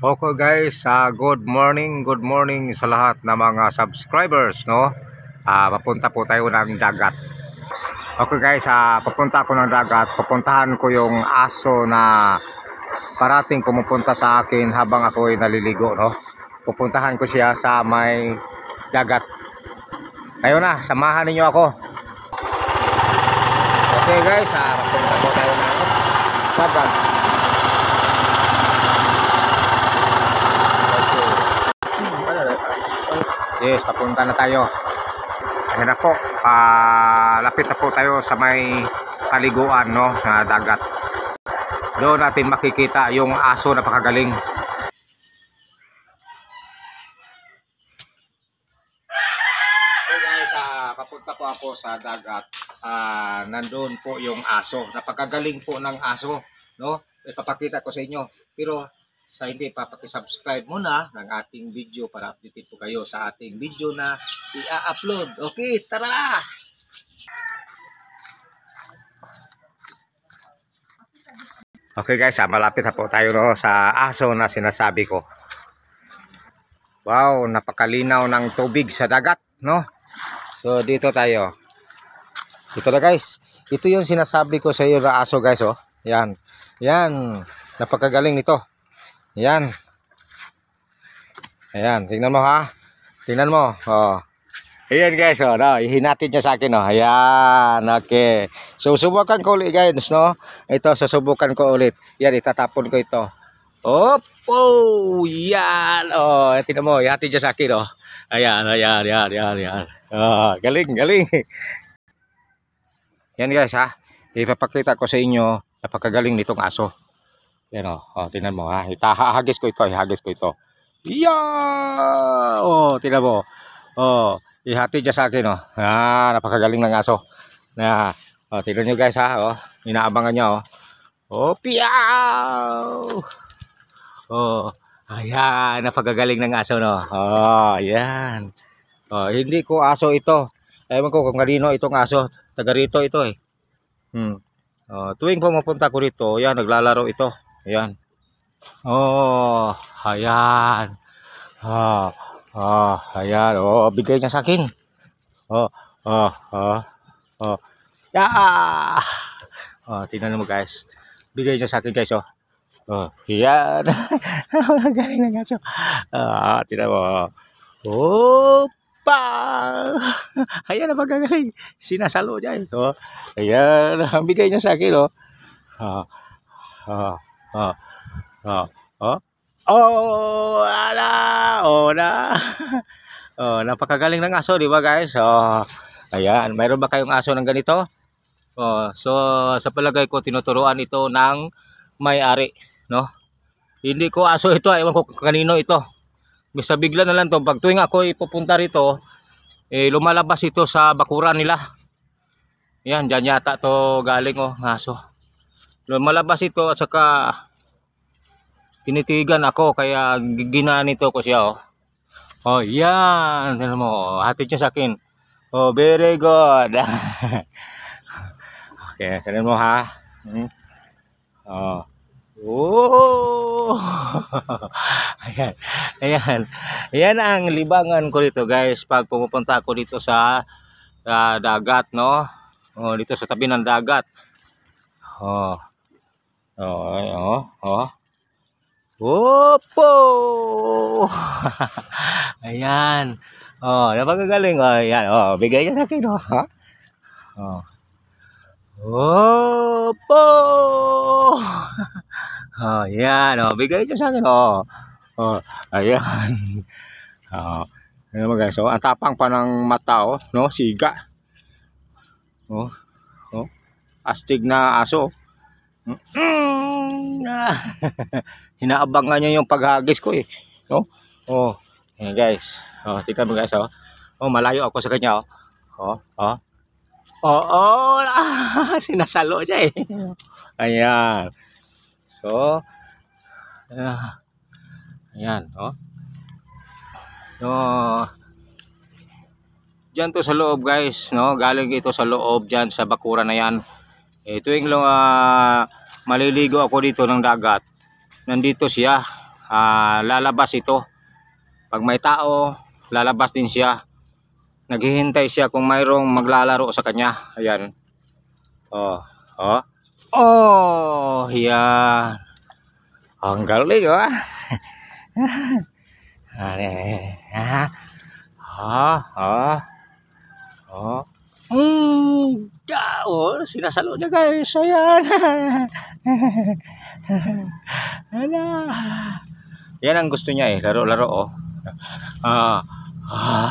Okay guys, good morning sa lahat ng mga subscribers, no? Papunta po tayo ng dagat. Okay guys, papunta ako ng dagat. Pupuntahan ko yung aso na parating pumupunta sa akin habang ako ay naliligo, no? Pupuntahan ko siya sa may dagat. Ayun na, samahan ninyo ako. Okay guys, papunta po tayo ng dagat. Yes, papunta na tayo. Ayun na po, lapit na po tayo sa may paliguan, no, na dagat. Doon natin makikita yung aso na pakagaling. Okay guys, papunta po ako sa dagat. Nandun po yung aso. Napakagaling po ng aso, no? Ipapakita ko sa inyo. Pero sa hindi pa, paki-subscribe muna ng ating video para updated po kayo sa ating video na i-upload. Okay, tara! Okay guys, malapit na po tayo, no, sa aso na sinasabi ko. Wow, napakalinaw ng tubig sa dagat, no? So dito tayo. Ito na guys. Ito yung sinasabi ko sa iyo na aso guys, oh. Yan. Yan. Napakagaling nito. Yan. Ayan, tingnan mo ha. Tingnan mo. Oh. Ayan guys, oh, no, ihinatid niya sa akin, oh. Ayan, okay. So subukan ko ulit guys, no. Ito, susubukan ko ulit. Yan, itatapon ko ito. Oh, yan. Oh, tingnan mo, ihatid niya sa akin, oh. Ayan. Oh, galing. Yan guys, ha. Ipapakita ko sa inyo napakagaling nitong aso. Yan o, tingnan mo ha. Ihagis ko ito. Yeah! Oh, tingnan mo. Oh, ihatid niya sa akin, oh. Napakagaling ng aso. Tingnan nyo guys ha. Oh, inaabangan niya, oh. Oh, piyaw! Oh, ayan, napakagaling ng aso, no. Oh, ayan. Oh, hindi ko aso ito. Ewan ko kung kanino itong aso. Taga rito ito eh. Tuwing pumupunta ko rito, yan, naglalaro ito. Ayan. Oh, ayan. Ayan. Oh, bigay niya sa akin. Yeah. Tingnan mo guys. Bigay niya sa akin guys, oh. Ayan. Galing na guys, oh. Tingnan mo. Opa! Ayan, napagagaling. Sinasalo niya, eh. Oh. Ayan. Bigay niya sa akin, oh. Ala! Oh, na. Oh, napakagaling ng aso, di ba guys? Oh, ayan, mayroon ba kayong aso ng ganito? Oh, so sa palagay ko tinuturuan ito ng may-ari, no? Hindi ko aso ito, ewan ko kanino ito. Basta bigla na lang to, pag tuwing ako ipupunta rito, lumalabas ito sa bakuran nila. Yan, dyan yata to galing, oh, aso. Lumalabas ito at saka tinitigan ako, kaya ginanito ko siya, oh. Oh, yan. Tignan mo, hatid niya sa akin. Oh, very good. Okay, tignan mo ha. Oh. Ayan. Ayan ang libangan ko dito guys pag pumupunta ako dito sa dagat, no? Oh, dito sa tabi ng dagat. Opo! Ayan. Oh, napakagaling. Oh, ayan. Oh, bigay niya sa akin, oh. Ha? Oh. Opo! Oh, ayan. Oh, bigay niya sa akin, oh. Oh, ayan. Oh, ayan mo guys. Oh, ang tapang pa ng mata, oh, no? Siga. Oh. Astig na aso. Hinaabangan niya yung paghagis ko, eh. No? Oh, ayan guys. Oh, tingnan mo guys, oh. Oh, malayo ako sa kanya, oh. Sinasalo niya, eh. Ayan. So, ayan, oh. So, dyan to sa loob guys, no? Galing ito sa loob dyan sa bakuran na yan. Tuwing maliligo ako dito ng dagat, nandito siya. lalabas ito. Pag may tao, lalabas din siya. Naghihintay siya kung mayroong maglalaro sa kanya. Ayan. Oh, oh. Oh, yan. Ang galing, oh. Sinasalo niya guys. Ayan. Yan ang gusto niya eh. Laro-laro, oh.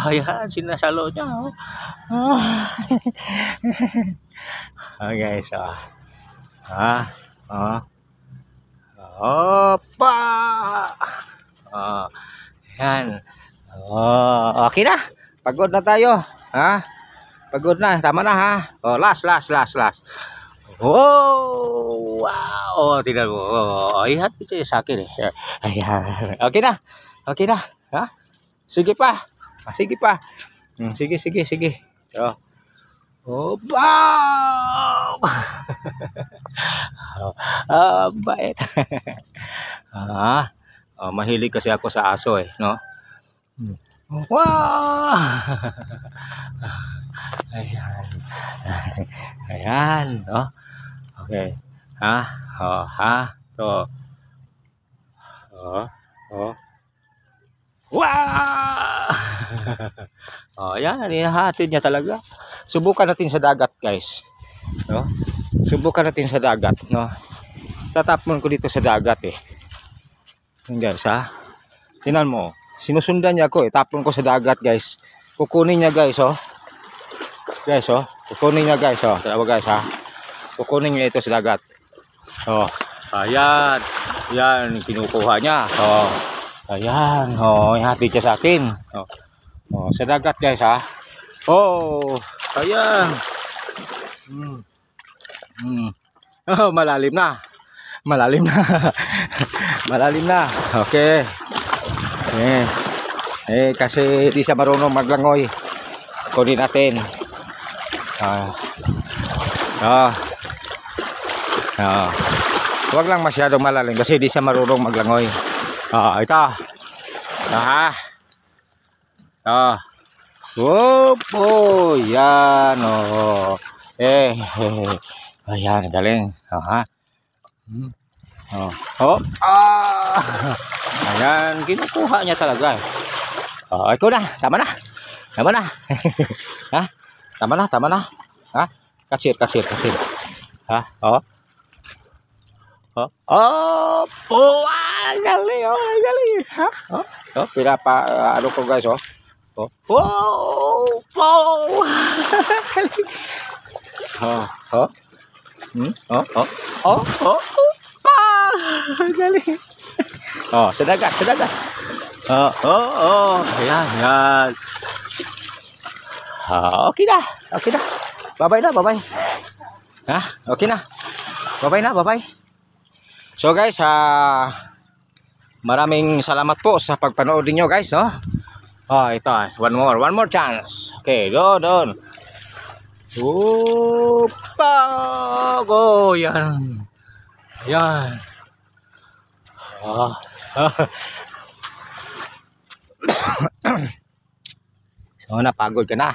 Ayan, sinasalo niya, oh. Guys, Opa! Yan. Okay na. Pagod na tayo. Pagod na. Tama na, ha. Last. Oh, wow. Tingnan mo. Ayan, ito yung sa akin eh. Ayan. Okay na. Sige pa. Sige. Wow! Bait. Mahilig kasi ako sa aso eh, no? Wow! Ayan, no? Okay. Wow! Ayan, hinahatid niya talaga. Subukan natin sa dagat, guys. No? Subukan natin sa dagat, no? Tatapon ko dito sa dagat eh. Yan guys, Tingnan mo. Sinusundan niya ako eh. Tapon ko sa dagat, guys. Kukunin niya, guys, oh. Guys, oh. Kukunin niya, guys, oh. Tara guys, Kukunin niya ito sa dagat. Ayan. Yan, kinukuha niya. Ayan, ihatid niya sa akin. Sa dagat, guys, ayan. Malalim na. Malalim na. Okay. Kasi di siya marunong maglangoy. Kunin natin. Huwag lang masyadong malalim kasi di siya marunong maglangoy. Ito. Yan, ayan, galing. Ayan, kinukuha niya talaga. Ikaw na, tama na. Tama na. Kasir. Galing. Pinapa, ano ko guys, galing. Sa dagat. Ayan. Okay na. Bye-bye na. Okay na. Bye-bye. So guys, maraming salamat po sa pagpanood niyo, guys, no? Ito, one more chance. Okay, doon. Yan. So, napagod ka na.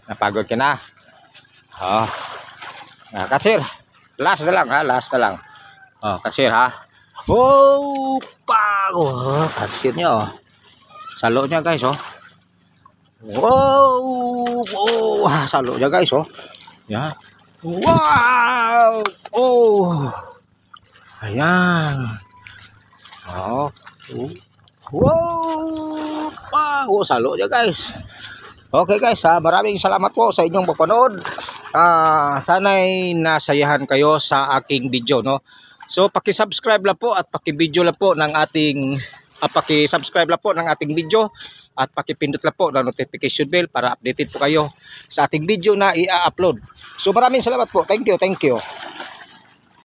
Napagod ka na. Kasir. Last na lang. Kasir, kasir niya, Salo niya, guys, salo niya, guys, Yan. Wow! Ayan. Salo niya, guys. Okay, guys, maraming salamat po sa inyong pagpanood. Sana'y nasayahan kayo sa aking video, no? So, paki-subscribe lang po at paki-video lang po ng ating paki-subscribe lang po ng ating video at paki-pindot lang po ng notification bell para updated po kayo sa ating video na i-upload. So, maraming salamat po. Thank you.